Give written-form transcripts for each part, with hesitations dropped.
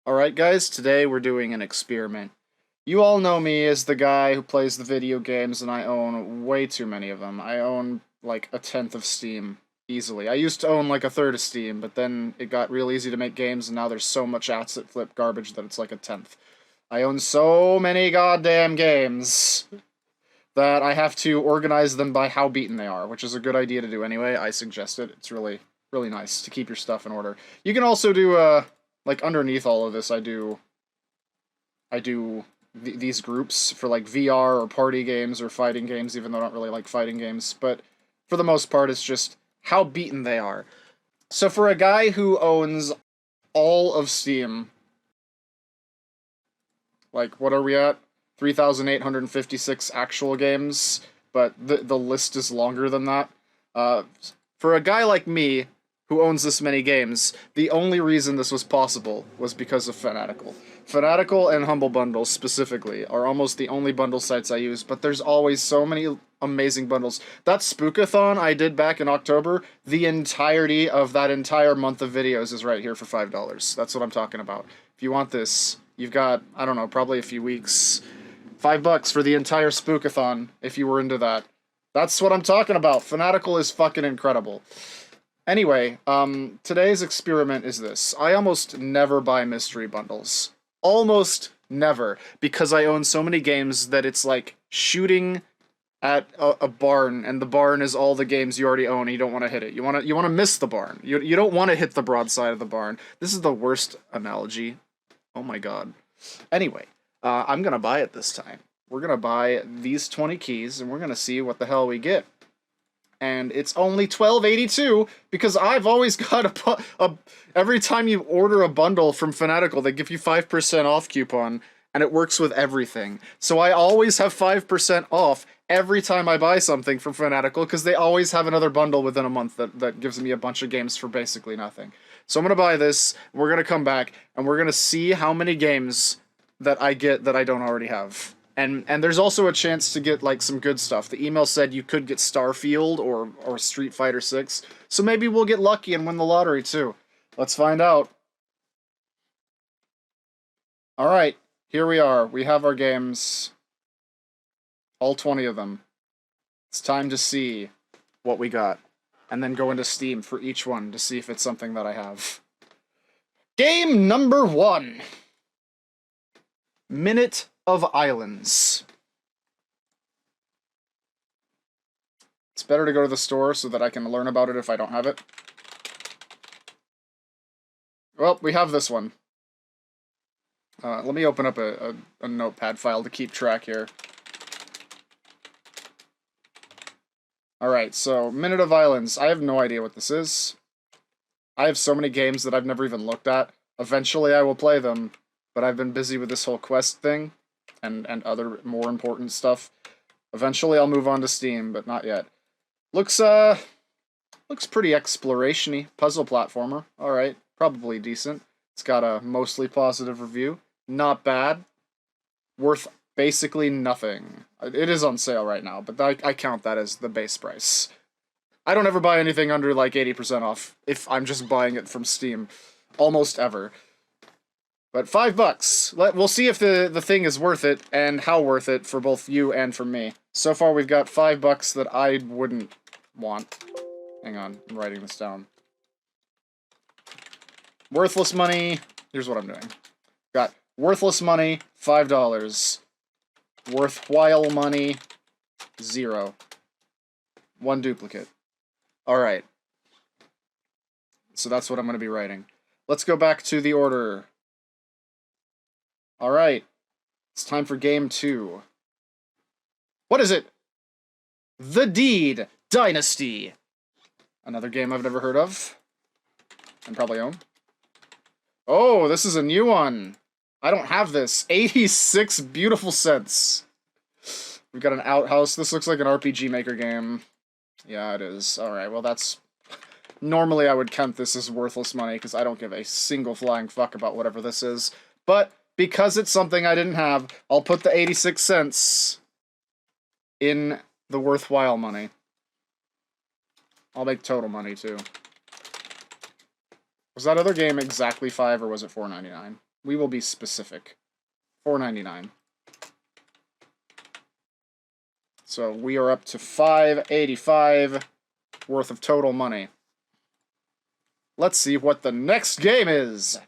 Alright guys, today we're doing an experiment. You all know me as the guy who plays the video games, and I own way too many of them. I own like a tenth of Steam, easily. I used to own like a third of Steam, but then it got real easy to make games, and now there's so much asset flip garbage that it's like a tenth. I own so many goddamn games that I have to organize them by how beaten they are, which is a good idea to do anyway. I suggest it. It's really nice to keep your stuff in order. You can also do, like underneath all of this, I do these groups for like VR or party games or fighting games, even though I don't really like fighting games. But for the most part, it's just how beaten they are. So for a guy who owns all of Steam, like what are we at? 3,856 actual games, but the list is longer than that. For a guy like me, who owns this many games, the only reason this was possible was because of Fanatical. Fanatical and Humble Bundles, specifically, are almost the only bundle sites I use, but there's always so many amazing bundles. That Spookathon I did back in October, the entirety of that entire month of videos is right here for $5. That's what I'm talking about. If you want this, you've got, I don't know, probably a few weeks. $5 for the entire Spookathon, if you were into that. That's what I'm talking about. Fanatical is fucking incredible. Anyway, today's experiment is this. I almost never buy mystery bundles. Almost never. Because I own so many games that it's like shooting at a barn, and the barn is all the games you already own, and you don't want to hit it. You want to miss the barn. You don't want to hit the broadside of the barn. This is the worst analogy. Oh my god. Anyway, I'm gonna buy it this time. We're gonna buy these 20 keys, and we're gonna see what the hell we get. And it's only $12.82 because I've always got every time you order a bundle from Fanatical, they give you 5% off coupon, and it works with everything. So I always have 5% off every time I buy something from Fanatical, because they always have another bundle within a month that gives me a bunch of games for basically nothing. So I'm gonna buy this, we're gonna come back, and we're gonna see how many games that I get that I don't already have. And there's also a chance to get, like, some good stuff. The email said you could get Starfield or Street Fighter 6, so maybe we'll get lucky and win the lottery, too. Let's find out. Alright, here we are. We have our games. All 20 of them. It's time to see what we got. And then go into Steam for each one to see if it's something that I have. Game number 1. Minute of Islands. It's better to go to the store so that I can learn about it if I don't have it. Well, we have this one. Let me open up a notepad file to keep track here. Alright, so Minute of Islands. I have no idea what this is. I have so many games that I've never even looked at. Eventually I will play them, but I've been busy with this whole quest thing and other more important stuff. Eventually I'll move on to Steam, but not yet. Looks pretty exploration-y. Puzzle platformer. Alright, probably decent. It's got a mostly positive review. Not bad. Worth basically nothing. It is on sale right now, but I count that as the base price. I don't ever buy anything under like 80% off if I'm just buying it from Steam. Almost ever. But $5. We'll see if the thing is worth it, and how worth it for both you and for me. So far we've got $5 that I wouldn't want. Hang on, I'm writing this down. Worthless money. Here's what I'm doing. Got worthless money, $5. Worthwhile money, 0. 1 duplicate. Alright. So that's what I'm going to be writing. Let's go back to the order. Alright. It's time for game 2. What is it? The Deed Dynasty. Another game I've never heard of. And probably own. Oh, this is a new one. I don't have this. 86 beautiful cents. We've got an outhouse. This looks like an RPG Maker game. Yeah, it is. Alright, well that's... Normally I would count this as worthless money, because I don't give a single flying fuck about whatever this is. But because it's something I didn't have, I'll put the 86 cents in the worthwhile money. I'll make total money, too. Was that other game exactly $5, or was it $4.99? We will be specific. $4.99. So we are up to $5.85 worth of total money. Let's see what the next game is.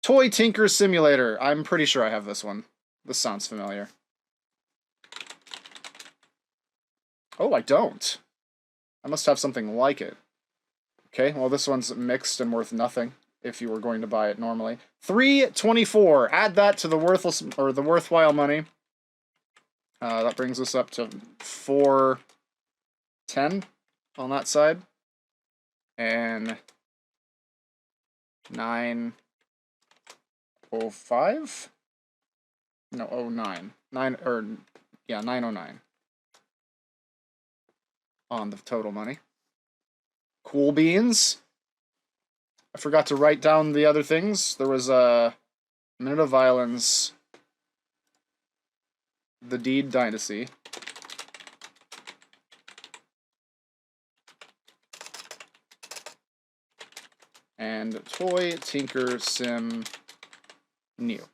Toy Tinker Simulator. I'm pretty sure I have this one. This sounds familiar. Oh, I don't. I must have something like it. Okay, well this one's mixed and worth nothing if you were going to buy it normally. $3.24. Add that to the worthless or the worthwhile money. That brings us up to $4.10 on that side. And $9.05? No, 09. 9.09 on the total money. Cool beans. I forgot to write down the other things. There was a Minute of Violence, The Deed Dynasty, and Toy Tinker Sim New.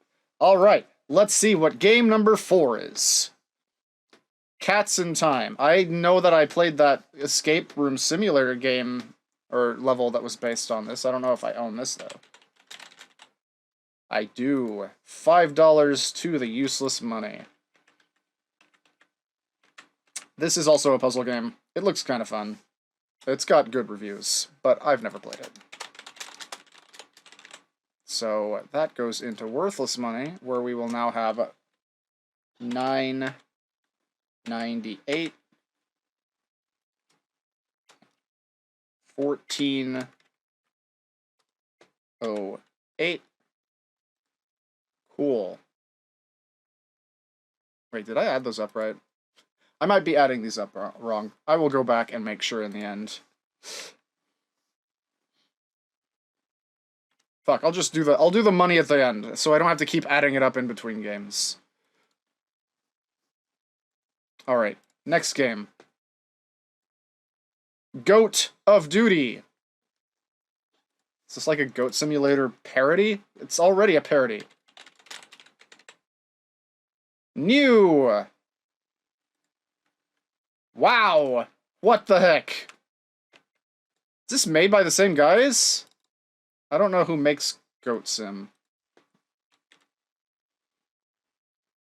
Alright, let's see what game number 4 is. Cats in Time. I know that I played that escape room simulator game, or level that was based on this. I don't know if I own this, though. I do. $5 to the useless money. This is also a puzzle game. It looks kind of fun. It's got good reviews, but I've never played it. So that goes into worthless money, where we will now have $9.98, $14.08. Cool. Wait, did I add those up right? I might be adding these up wrong. I will go back and make sure in the end. Fuck, I'll just do the money at the end, so I don't have to keep adding it up in between games. Alright, next game. Goat of Duty. Is this like a Goat Simulator parody? It's already a parody. New! Wow! What the heck? Is this made by the same guys? I don't know who makes Goat Sim.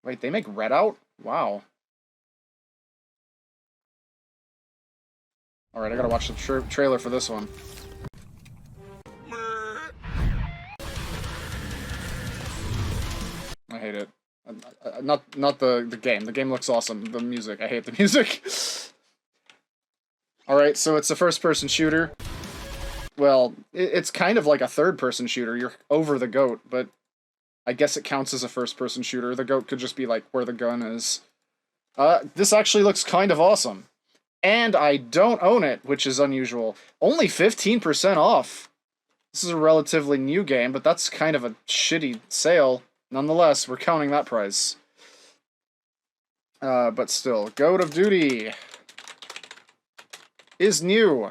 Wait, they make Redout? Wow. Alright, I gotta watch the trailer for this one. I hate it. Not the game. The game looks awesome. The music. I hate the music. Alright, so it's a first-person shooter. Well, it's kind of like a third-person shooter. You're over the goat, but I guess it counts as a first-person shooter. The goat could just be, like, where the gun is. This actually looks kind of awesome. And I don't own it, which is unusual. Only 15% off. This is a relatively new game, but that's kind of a shitty sale. Nonetheless, we're counting that price. But still, Goat of Duty is new.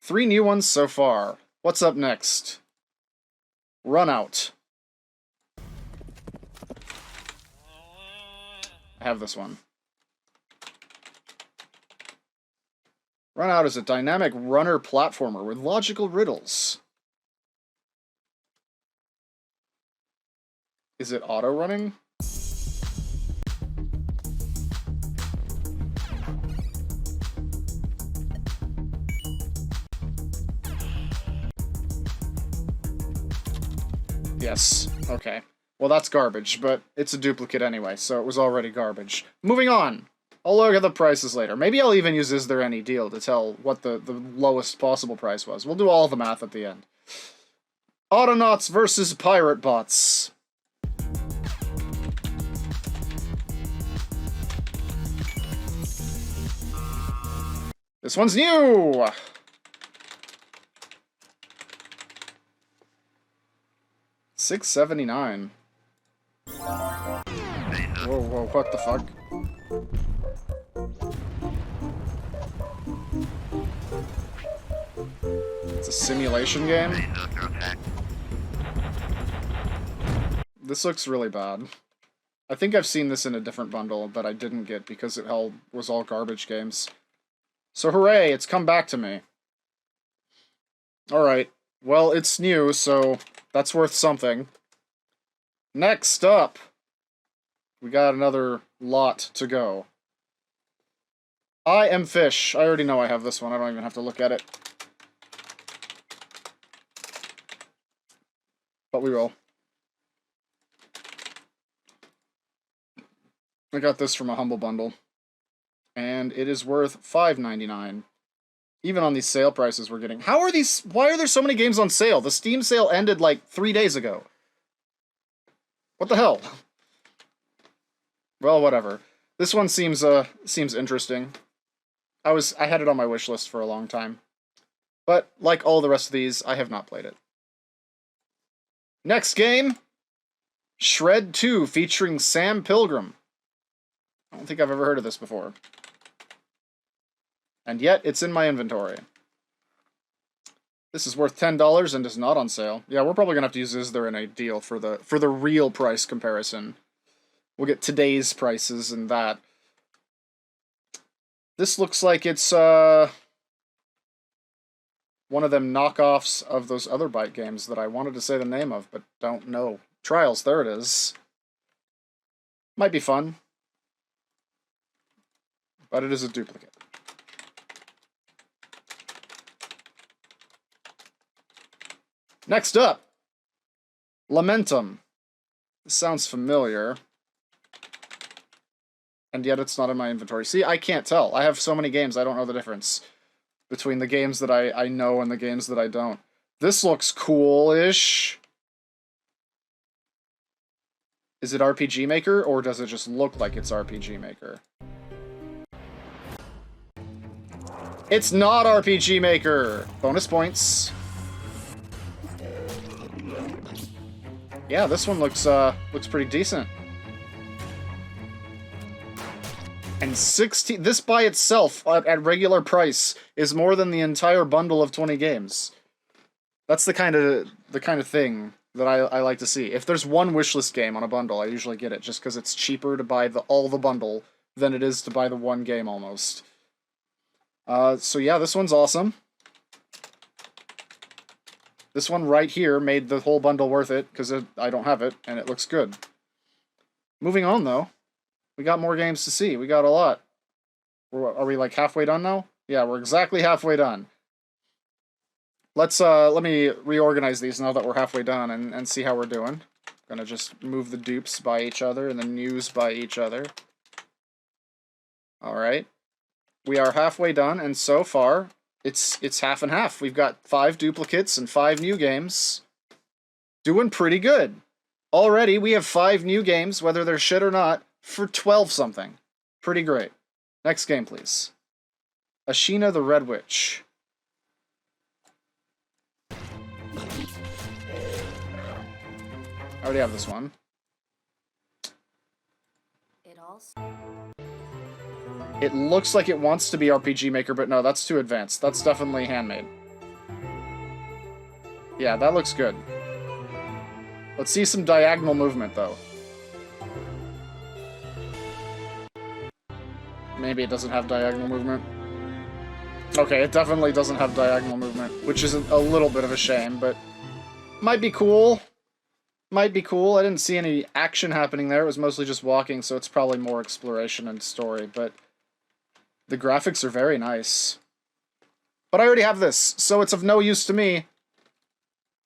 3 new ones so far. What's up next? Run Out. I have this one. Run Out is a dynamic runner platformer with logical riddles. Is it auto-running? Yes. Okay. Well, that's garbage, but it's a duplicate anyway, so it was already garbage. Moving on! I'll look at the prices later. Maybe I'll even use Is There Any Deal to tell what the lowest possible price was. We'll do all the math at the end. Autonauts versus Pirate Bots. This one's new! $6.79. Whoa, what the fuck? It's a simulation game? This looks really bad. I think I've seen this in a different bundle that I didn't get because it was all garbage games. So hooray, it's come back to me. Alright, well, it's new, so that's worth something. Next up, we got another lot to go. I Am Fish. I already know I have this one. I don't even have to look at it. But we will. I got this from a Humble Bundle. And it is worth $5.99. Even on these sale prices we're getting. How are these... Why are there so many games on sale? The Steam sale ended like 3 days ago. What the hell? Well, whatever. This one seems interesting. I had it on my wish list for a long time. But, like all the rest of these, I have not played it. Next game! Shred 2, featuring Sam Pilgrim. I don't think I've ever heard of this before. And yet, it's in my inventory. This is worth $10 and is not on sale. Yeah, we're probably gonna have to use Is There in a deal for the real price comparison. We'll get today's prices and that. This looks like it's one of them knockoffs of those other bike games that I wanted to say the name of, but don't know. Trials, there it is. Might be fun. But it is a duplicate. Next up, Lamentum. This sounds familiar. And yet it's not in my inventory. See, I can't tell. I have so many games, I don't know the difference between the games that I know and the games that I don't. This looks cool-ish. Is it RPG Maker, or does it just look like it's RPG Maker? It's not RPG Maker! Bonus points. Yeah, this one looks pretty decent. And 16... This by itself, at regular price, is more than the entire bundle of 20 games. That's the kind of thing that I like to see. If there's one wishlist game on a bundle, I usually get it, just because it's cheaper to buy all the bundle than it is to buy the one game, almost. So yeah, this one's awesome. This one right here made the whole bundle worth it, because I don't have it, and it looks good. Moving on, though. We got more games to see. We got a lot. Are we, like, halfway done now? Yeah, we're exactly halfway done. Let me reorganize these now that we're halfway done and see how we're doing. Gonna just move the dupes by each other and the news by each other. Alright. We are halfway done, and so far, it's half and half. We've got 5 duplicates and 5 new games. Doing pretty good. Already, we have 5 new games, whether they're shit or not, for 12-something. Pretty great. Next game, please. Ashina the Red Witch. I already have this one. It looks like it wants to be RPG Maker, but no, that's too advanced. That's definitely handmade. Yeah, that looks good. Let's see some diagonal movement, though. Maybe it doesn't have diagonal movement. Okay, it definitely doesn't have diagonal movement, which is a little bit of a shame, but might be cool. Might be cool. I didn't see any action happening there. It was mostly just walking, so it's probably more exploration and story, but the graphics are very nice. But I already have this, so it's of no use to me.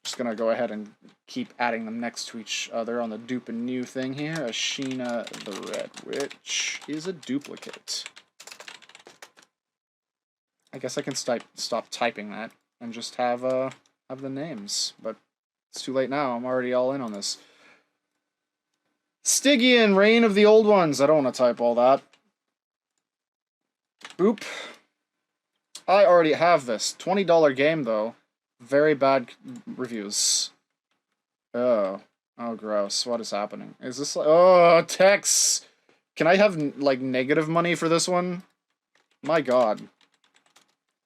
Just gonna go ahead and keep adding them next to each other on the dupe and new thing here. Ashina the Red Witch is a duplicate. I guess I can stop typing that and just have the names, but it's too late now. I'm already all in on this. Stygian, Reign of the Old Ones. I don't want to type all that. Boop. I already have this. $20 game, though. Very bad reviews. Oh. Oh, gross. What is happening? Is this like... Oh, Tex! Can I have, like, negative money for this one? My god.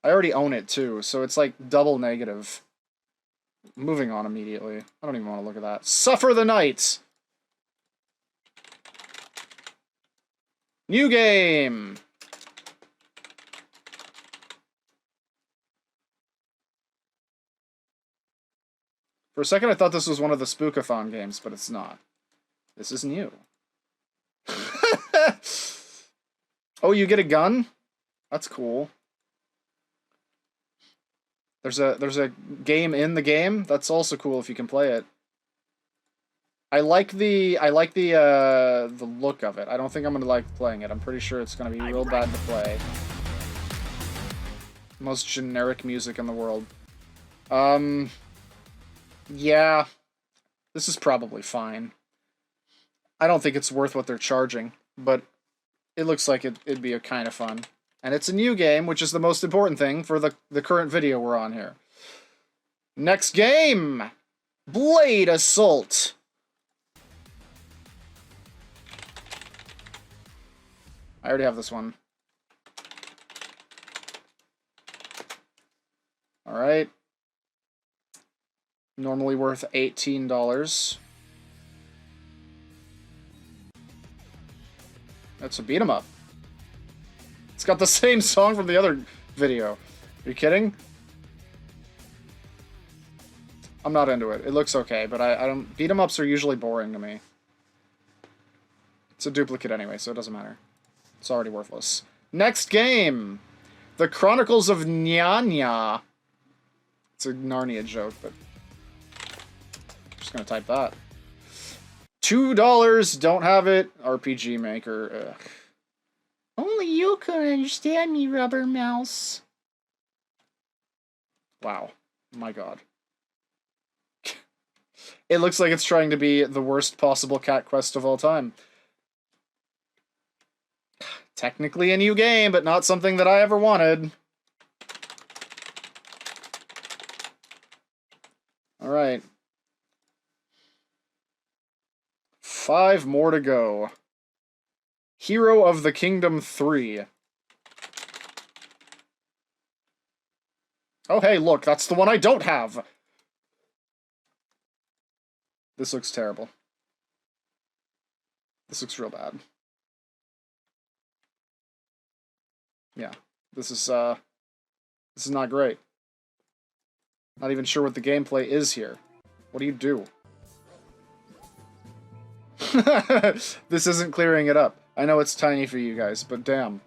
I already own it, too, so it's, like, double negative. Moving on immediately. I don't even want to look at that. Suffer the Night! New game! For a second, I thought this was one of the Spookathon games, but it's not. This is new. Oh, you get a gun? That's cool. There's a game in the game. That's also cool if you can play it. I like the look of it. I don't think I'm gonna like playing it. I'm pretty sure it's gonna be real bad to play. Most generic music in the world. Yeah. This is probably fine. I don't think it's worth what they're charging, but it looks like it'd be a kind of fun. And it's a new game, which is the most important thing for the current video we're on here. Next game! Blade Assault! I already have this one. Alright. Normally worth $18. That's a beat 'em up. It's got the same song from the other video. Are you kidding? I'm not into it. It looks okay, but I don't... Beat 'em ups are usually boring to me. It's a duplicate anyway, so it doesn't matter. It's already worthless. Next game! The Chronicles of Nyanya. It's a Narnia joke, but... I'm just gonna type that. $2, don't have it. RPG Maker, ugh. Only you can understand me, Rubber Mouse. Wow. My god. It looks like it's trying to be the worst possible cat quest of all time. Technically a new game, but not something that I ever wanted. Alright. 5 more to go. Hero of the Kingdom 3. Oh, hey, look, that's the one I don't have! This looks terrible. This looks real bad. Yeah, this is not great. Not even sure what the gameplay is here. What do you do? This isn't clearing it up. I know it's tiny for you guys, but damn.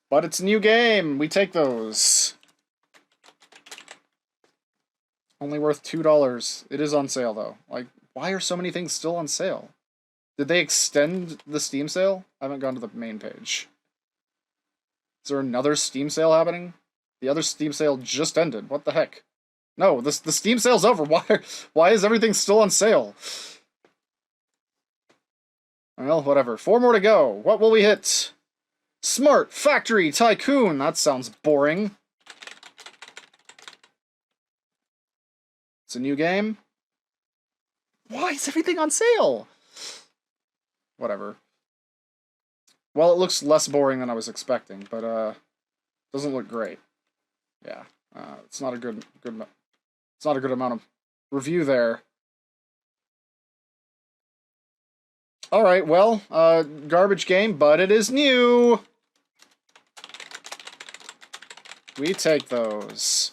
But it's a new game! We take those. Only worth $2. It is on sale, though. Like, why are so many things still on sale? Did they extend the Steam sale? I haven't gone to the main page. Is there another Steam sale happening? The other Steam sale just ended. What the heck? No, the Steam sale's over. Why is everything still on sale? Well, whatever. 4 more to go. What will we hit? Smart Factory Tycoon. That sounds boring. It's a new game. Why is everything on sale? Whatever. Well, it looks less boring than I was expecting, but doesn't look great. Yeah, it's not a good it's not a good amount of review there. All right, well, garbage game, but it is new. We take those.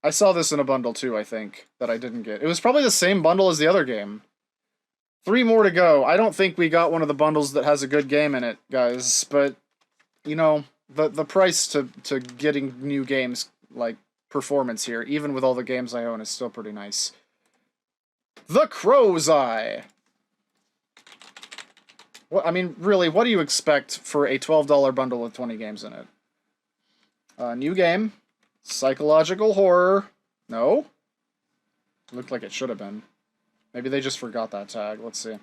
I saw this in a bundle too, I think, that I didn't get. It was probably the same bundle as the other game. 3 more to go. I don't think we got one of the bundles that has a good game in it, guys, but, you know, the price to getting new games, like, performance here, even with all the games I own, is still pretty nice. The Crow's Eye! What, I mean, really, what do you expect for a $12 bundle with 20 games in it? New game. Psychological horror. No? Looked like it should have been. Maybe they just forgot that tag. Let's see. I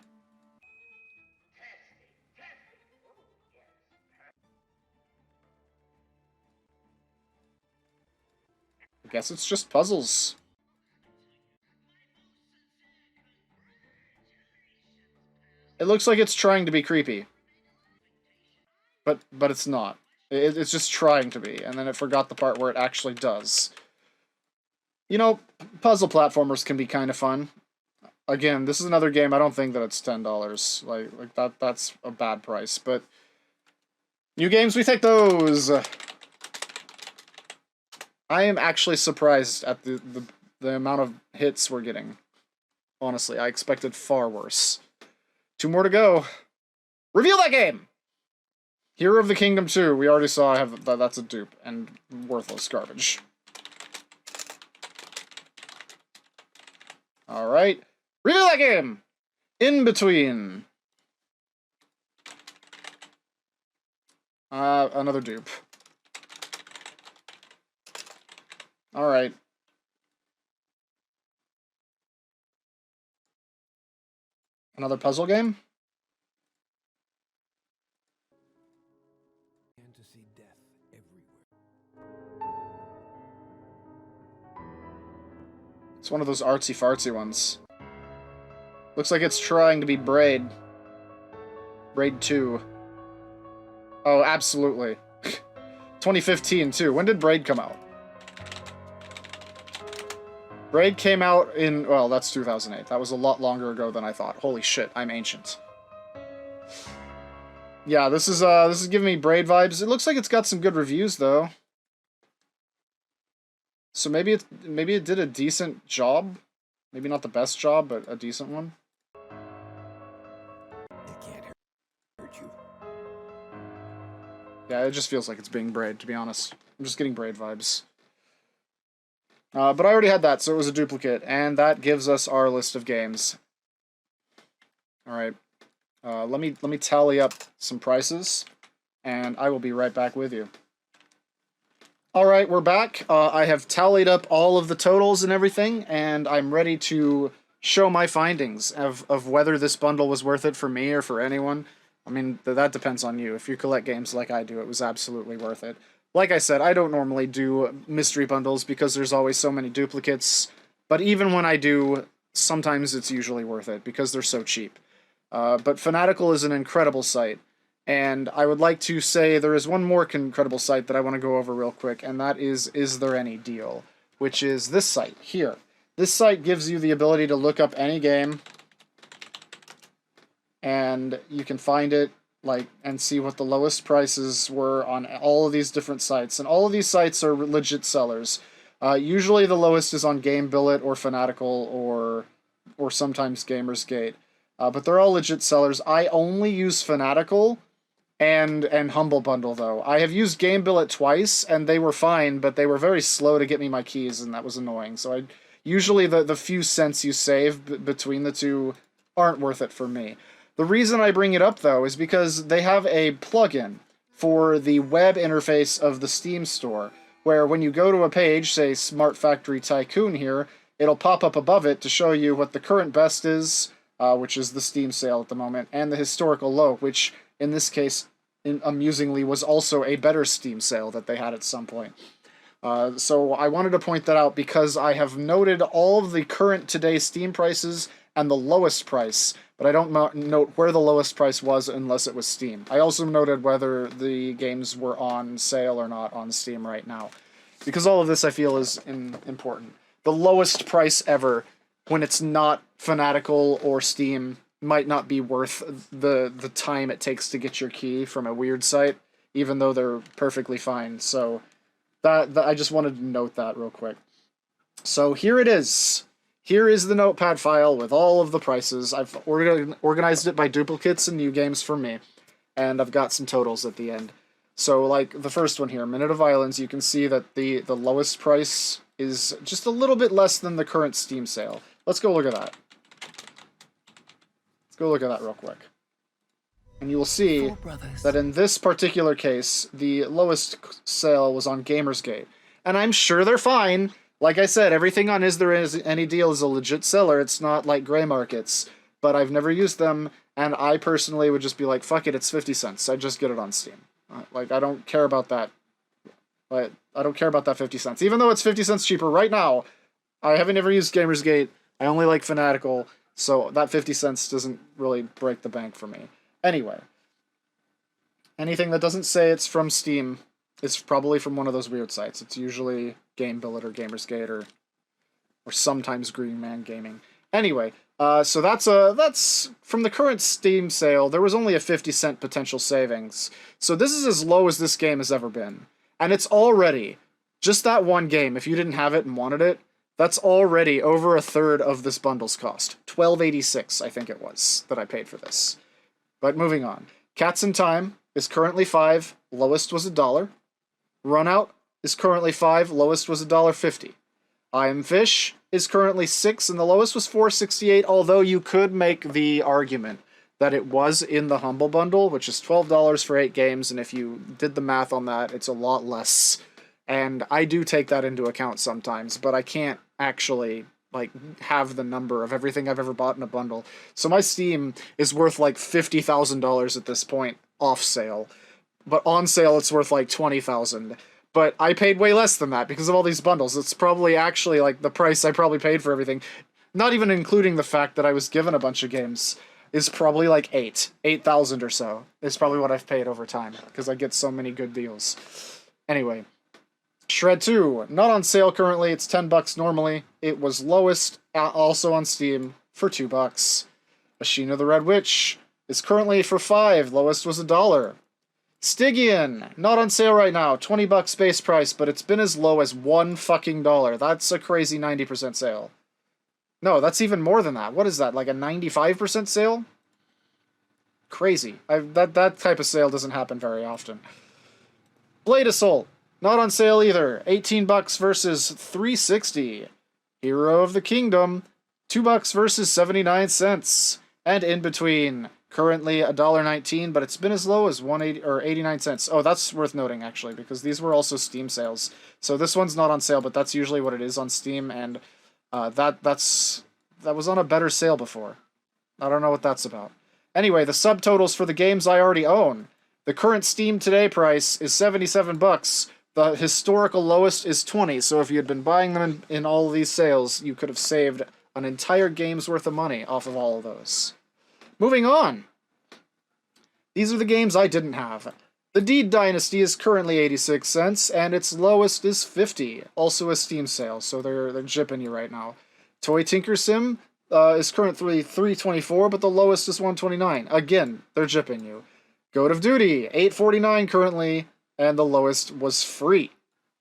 guess it's just puzzles. It looks like it's trying to be creepy. But it's not. It's just trying to be, and then it forgot the part where it actually does. You know, puzzle platformers can be kind of fun. Again, this is another game. I don't think that it's $10. Like that's a bad price. But new games, we take those. I am actually surprised at the amount of hits we're getting. Honestly, I expected far worse. 2 more to go. Reveal that game! Hero of the Kingdom 2. We already saw that's a dupe and worthless garbage. Alright. Reveal that game! In Between. Another dupe. Alright. Another puzzle game? It's one of those artsy-fartsy ones. Looks like it's trying to be Braid. Braid 2. Oh, absolutely. 2015, too. When did Braid come out? Braid came out in... Well, that's 2008. That was a lot longer ago than I thought. Holy shit, I'm ancient. Yeah, this is giving me Braid vibes. It looks like it's got some good reviews, though. So maybe it did a decent job. Maybe not the best job, but a decent one. It can't hurt you. Yeah, it just feels like it's being Braid, to be honest. I'm just getting Braid vibes. But I already had that, so it was a duplicate, and that gives us our list of games. All right, let me tally up some prices, and I will be right back with you. All right, we're back. I have tallied up all of the totals and everything, and I'm ready to show my findings of whether this bundle was worth it for me or for anyone. I mean, that depends on you. If you collect games like I do, it was absolutely worth it. Like I said, I don't normally do mystery bundles because there's always so many duplicates, but even when I do, sometimes it's usually worth it because they're so cheap. But Fanatical is an incredible site, and I would like to say there is one more incredible site that I want to go over real quick, and that is There Any Deal, which is this site here. This site gives you the ability to look up any game, and you can find it and see what the lowest prices were on all of these different sites. And all of these sites are legit sellers. Usually the lowest is on GameBillet or Fanatical or sometimes Gamersgate. But they're all legit sellers. I only use Fanatical and Humble Bundle, though. I have used GameBillet twice, and they were fine, but they were very slow to get me my keys, and that was annoying. So usually the few cents you save between the two aren't worth it for me. The reason I bring it up, though, is because they have a plugin for the web interface of the Steam store, where when you go to a page, say Smart Factory Tycoon here, it'll pop up above it to show you what the current best is, which is the Steam sale at the moment, and the historical low, which, in this case, amusingly, was also a better Steam sale that they had at some point. So I wanted to point that out because I have noted all of the current today Steam prices and the lowest price, but I don't note where the lowest price was unless it was Steam. I also noted whether the games were on sale or not on Steam right now, because all of this I feel is important. The lowest price ever, when it's not Fanatical or Steam, might not be worth the time it takes to get your key from a weird site, even though they're perfectly fine. So that I just wanted to note that real quick. So here it is. Here is the notepad file with all of the prices. I've organized it by duplicates and new games for me, and I've got some totals at the end. So, like the first one here, Minute of Violence, you can see that the lowest price is just a little bit less than the current Steam sale. Let's go look at that. Let's go look at that real quick. And you will see that in this particular case, the lowest sale was on Gamersgate. And I'm sure they're fine. Like I said, everything on Is There Any Deal is a legit seller. It's not like gray markets. But I've never used them, and I personally would just be like, fuck it, it's 50 cents. I just get it on Steam. Like, I don't care about that. But I don't care about that 50 cents. Even though it's 50 cents cheaper right now, I haven't ever used Gamersgate. I only like Fanatical, so that 50 cents doesn't really break the bank for me. Anyway, anything that doesn't say it's from Steam is probably from one of those weird sites. It's usually GameBillet or Gamersgate or or sometimes Green Man Gaming. Anyway, so that's from the current Steam sale. There was only a 50-cent potential savings. So this is as low as this game has ever been. And it's already, just that one game, if you didn't have it and wanted it, that's already over a third of this bundle's cost. $12.86, I think it was, that I paid for this. But moving on. Cats in Time is currently $5, lowest was $1. Runout is currently $5, lowest was $1.50. I Am Fish is currently $6, and the lowest was $4.68, although you could make the argument that it was in the Humble Bundle, which is $12 for 8 games, and if you did the math on that, it's a lot less. And I do take that into account sometimes, but I can't actually, like, have the number of everything I've ever bought in a bundle. So my Steam is worth, like, $50,000 at this point, off sale. But on sale, it's worth, like, $20,000. But I paid way less than that because of all these bundles. It's probably actually, like, the price I probably paid for everything, not even including the fact that I was given a bunch of games, is probably, like, $8,000 or so. Is probably what I've paid over time, because I get so many good deals. Anyway. Shred 2, not on sale currently, it's $10 normally. It was lowest, also on Steam, for $2. Ashina the Red Witch is currently for $5, lowest was $1. Stygian, not on sale right now, $20 base price, but it's been as low as $1 fucking dollar. That's a crazy 90% sale. No, that's even more than that. What is that, like a 95% sale? Crazy. That type of sale doesn't happen very often. Blade Assault. Not on sale either. $18 versus $3.60. Hero of the Kingdom, $2 versus 79 cents. And in between, currently $1.19, but it's been as low as 180 or 89 cents. Oh, that's worth noting actually, because these were also Steam sales. So this one's not on sale, but that's usually what it is on Steam, and that was on a better sale before. I don't know what that's about. Anyway, the subtotals for the games I already own. The current Steam Today price is $77. The historical lowest is $20, so if you had been buying them in all of these sales, you could have saved an entire game's worth of money off of all of those. Moving on! These are the games I didn't have. The Deed Dynasty is currently 86 cents, and its lowest is 50, also a Steam sale, so they're jipping you right now. Toy Tinker Sim is currently $3.24, but the lowest is $1.29. Again, they're jipping you. Goat of Duty, $8.49 currently, and the lowest was free.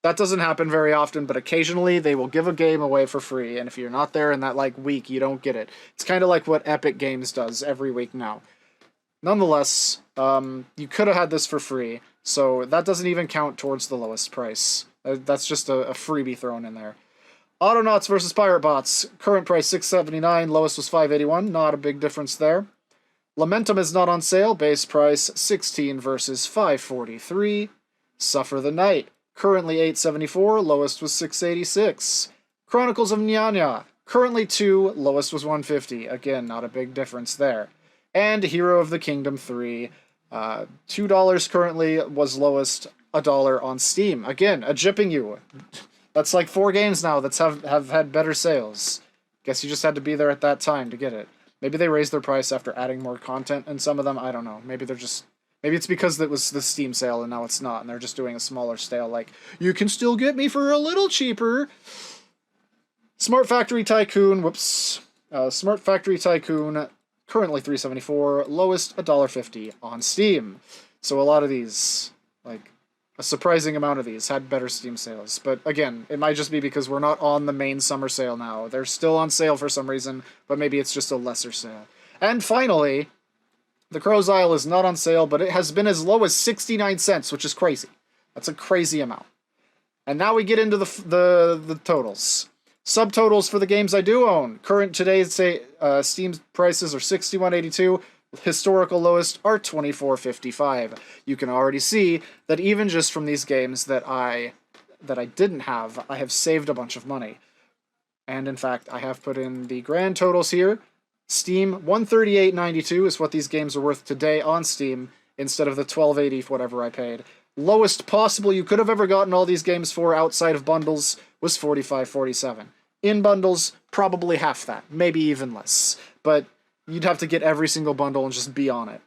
That doesn't happen very often, but occasionally they will give a game away for free, and if you're not there in that week, you don't get it. It's kind of like what Epic Games does every week now. Nonetheless, you could have had this for free, so that doesn't even count towards the lowest price. That's just a freebie thrown in there. Autonauts vs. Pirate Bots, current price $6.79, lowest was $5.81, not a big difference there. Lamentum is not on sale, base price $16 versus $5.43. Suffer the Night, currently $8.74, lowest was $6.86. Chronicles of Nyanya, currently $2, lowest was $1.50. Again, not a big difference there. And Hero of the Kingdom 3, $2 currently, was lowest, $1 on Steam. Again, a jipping you. That's like 4 games now that have had better sales. Guess you just had to be there at that time to get it. Maybe they raised their price after adding more content in some of them, I don't know. Maybe it's because it was the Steam sale and now it's not, and they're just doing a smaller sale, like, you can still get me for a little cheaper. Smart Factory Tycoon, Smart Factory Tycoon, currently $3.74, lowest $1.50 on Steam. So a lot of these, like, a surprising amount of these had better Steam sales. But again, it might just be because we're not on the main summer sale now. They're still on sale for some reason, but maybe it's just a lesser sale. And finally, The Crow's Isle is not on sale, but it has been as low as 69 cents, which is crazy. That's a crazy amount. And now we get into the totals. Subtotals for the games I do own. Current today's Steam prices are $61.82. Historical lowest are $24.55. You can already see that even just from these games that I didn't have, I have saved a bunch of money. And in fact, I have put in the grand totals here. Steam, $138.92 is what these games are worth today on Steam, instead of the $12.80 whatever I paid. Lowest possible you could have ever gotten all these games for outside of bundles was $45.47. In bundles, probably half that, maybe even less. But you'd have to get every single bundle and just be on it.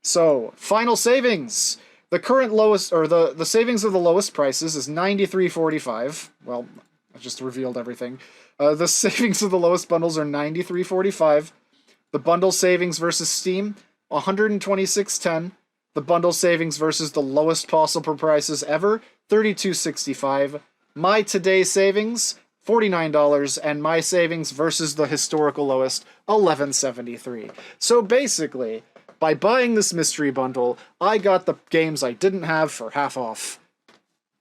So, final savings. The current lowest, or the savings of the lowest prices is $93.45. Well, It just revealed everything. The savings of the lowest bundles are $93.45. The bundle savings versus Steam, $126.10. The bundle savings versus the lowest possible prices ever, $32.65. My today savings, $49, and my savings versus the historical lowest, $11.73. So basically, by buying this mystery bundle, I got the games I didn't have for half off.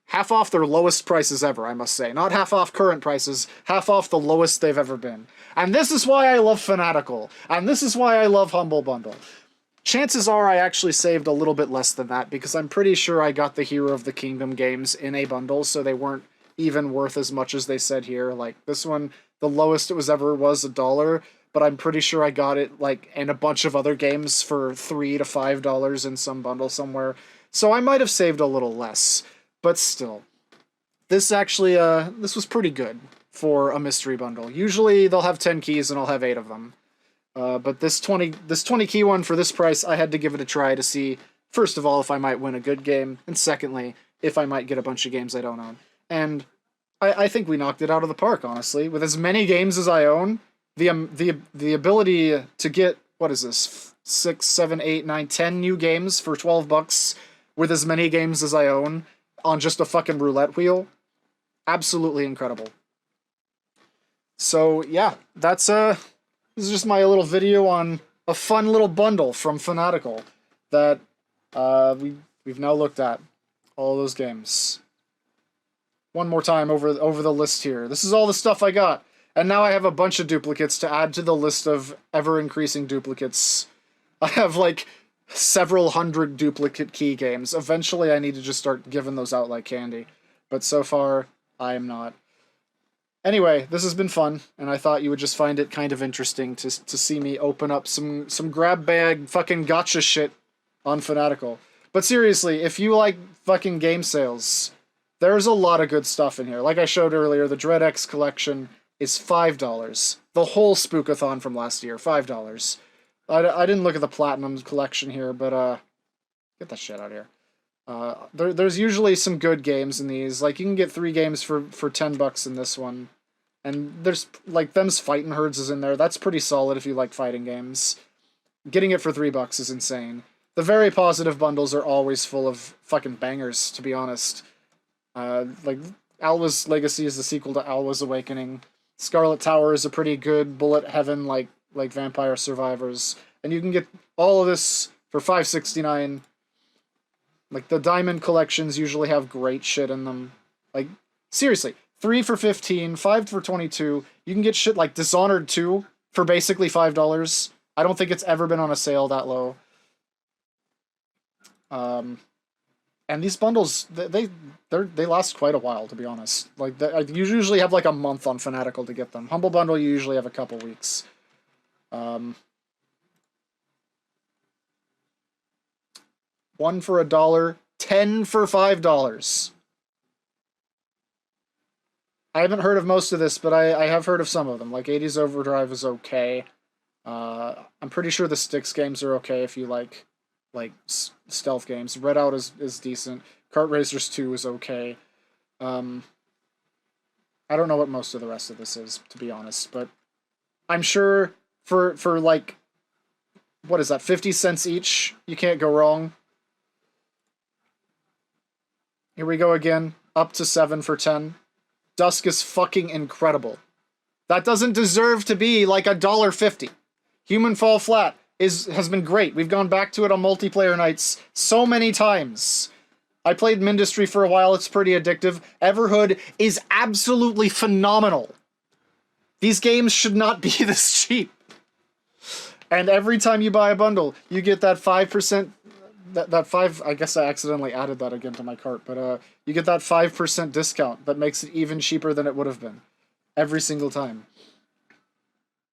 Half off their lowest prices ever, I must say. Not half off current prices, half off the lowest they've ever been. And this is why I love Fanatical. And this is why I love Humble Bundle. Chances are I actually saved a little bit less than that, because I'm pretty sure I got the Hero of the Kingdom games in a bundle, so they weren't even worth as much as they said here. Like, this one, the lowest it was ever was $1, but I'm pretty sure I got it, like, in a bunch of other games for $3 to $5 in some bundle somewhere. So I might have saved a little less, but still. This actually, this was pretty good for a mystery bundle. Usually they'll have 10 keys and I'll have 8 of them. But this 20 key one for this price, I had to give it a try to see, first of all, if I might win a good game, and secondly, if I might get a bunch of games I don't own. And I think we knocked it out of the park, honestly. With as many games as I own, the ability to get, what is this, 6, 7, 8, 9, 10 new games for $12 with as many games as I own on just a fucking roulette wheel, absolutely incredible. So yeah, that's this is just my little video on a fun little bundle from Fanatical that we've now looked at all those games. One more time over the list here. This is all the stuff I got, and now I have a bunch of duplicates to add to the list of ever-increasing duplicates. I have like several hundred duplicate key games. Eventually I need to just start giving those out like candy, but so far I am not. Anyway, this has been fun, and I thought you would just find it kind of interesting to see me open up some grab bag fucking gotcha shit on Fanatical. But seriously, if you like fucking game sales, there's a lot of good stuff in here. Like I showed earlier, the Dread X collection is $5. The whole Spookathon from last year, $5. I didn't look at the Platinum collection here, but get that shit out of here. There's usually some good games in these. Like, you can get 3 games for $10 in this one. And there's, like, Them's Fightin' Herds is in there. That's pretty solid if you like fighting games. Getting it for $3 is insane. The very positive bundles are always full of fucking bangers, to be honest. Like, Alwa's Legacy is the sequel to Alwa's Awakening. Scarlet Tower is a pretty good bullet heaven like Vampire Survivors. And you can get all of this for $5.69. Like, the Diamond collections usually have great shit in them. Like, seriously, 3 for $15, 5 for $22. You can get shit like Dishonored 2 for basically $5. I don't think it's ever been on a sale that low. And these bundles, they last quite a while, to be honest. Like, you usually have like a month on Fanatical to get them. Humble Bundle, you usually have a couple weeks. 1 for $1, 10 for $5. I haven't heard of most of this, but I have heard of some of them. Like 80s Overdrive is okay. I'm pretty sure the Styx games are okay if you like stealth games. Redout is decent. Kart Racers 2 is okay. I don't know what most of the rest of this is, to be honest, but I'm sure for like, what is that, 50 cents each, you can't go wrong. Here we go again, up to 7 for 10. Dusk is fucking incredible. That doesn't deserve to be like $1.50. Human Fall Flat has been great. We've gone back to it on multiplayer nights so many times. I played Mindustry for a while. It's pretty addictive. Everhood is absolutely phenomenal. These games should not be this cheap. And every time you buy a bundle, you get that 5%... That 5... I guess I accidentally added that again to my cart, but you get that 5% discount that makes it even cheaper than it would have been. Every single time.